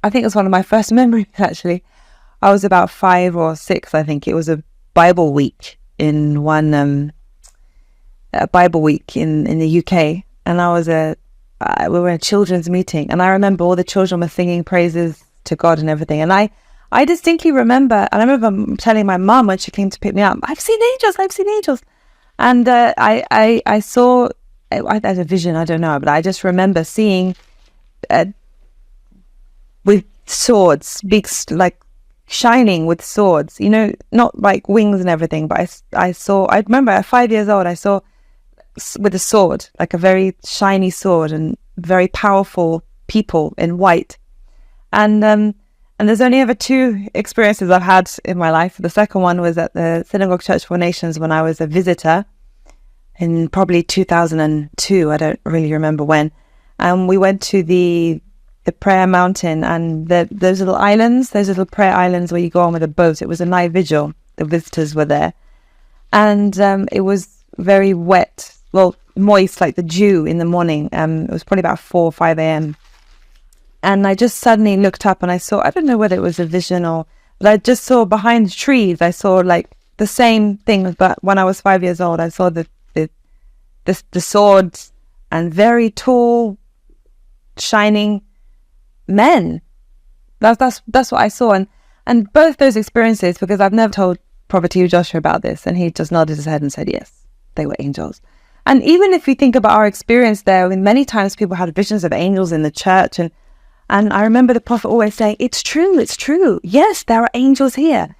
I think it was one of my first memories, actually. I was about 5 or 6, I think. It was a Bible week in a Bible week in the UK. And we were in a children's meeting. And I remember all the children were singing praises to God and everything. And I distinctly remember, and I remember telling my mum when she came to pick me up, I've seen angels. And I saw, I had a vision, I don't know, but I just remember seeing with swords, like shining with swords, not like wings and everything, but I remember at 5 years old, I saw with a sword, like a very shiny sword, and very powerful people in white. And there's only ever 2 experiences I've had in my life. The second one was at the Synagogue Church for Nations when I was a visitor in probably 2002. I don't really remember when. And we went to the prayer mountain, and those little prayer islands where you go on with a boat. It was a night vigil. The visitors were there. And it was very wet, moist, like the dew in the morning. It was probably about 4 or 5 a.m. And I just suddenly looked up and I saw, I don't know whether it was a vision but I just saw behind the trees, I saw like the same thing. But when I was 5 years old, I saw the swords and very tall, shining men. That's what I saw. And both those experiences, because I've never told Prophet Joshua about this, and he just nodded his head and said, yes, they were angels. And even if we think about our experience there, many times people had visions of angels in the church, and I remember the prophet always saying, it's true. Yes, there are angels here.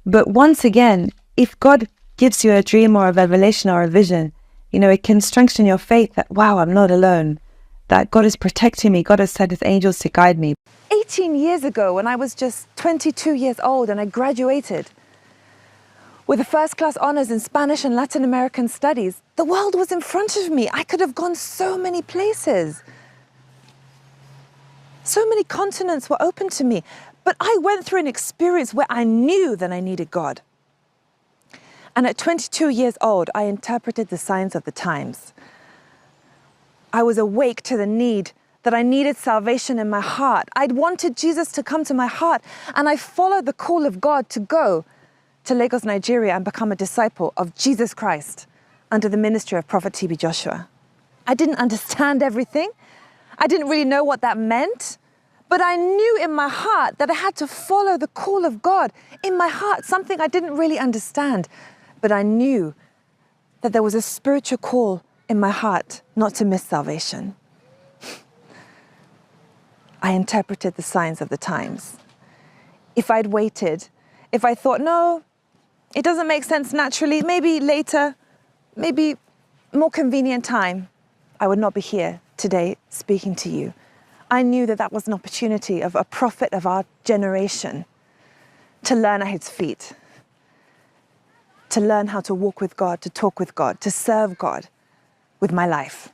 But once again, if God gives you a dream or a revelation or a vision, it can strengthen your faith that, wow, I'm not alone, that God is protecting me. God has sent his angels to guide me. 18 years ago, when I was just 22 years old and I graduated with a first-class honors in Spanish and Latin American studies, the world was in front of me. I could have gone so many places. So many continents were open to me. But I went through an experience where I knew that I needed God. And at 22 years old, I interpreted the signs of the times. I was awake to the need that I needed salvation in my heart. I'd wanted Jesus to come to my heart, and I followed the call of God to go to Lagos, Nigeria, and become a disciple of Jesus Christ under the ministry of Prophet TB Joshua. I didn't understand everything. I didn't really know what that meant, but I knew in my heart that I had to follow the call of God in my heart, something I didn't really understand, but I knew that there was a spiritual call in my heart not to miss salvation. I interpreted the signs of the times. If I'd waited, if I thought, no, it doesn't make sense naturally, maybe later, maybe more convenient time, I would not be here today speaking to you. I knew that that was an opportunity of a prophet of our generation to learn at his feet, to learn how to walk with God, to talk with God, to serve God with my life.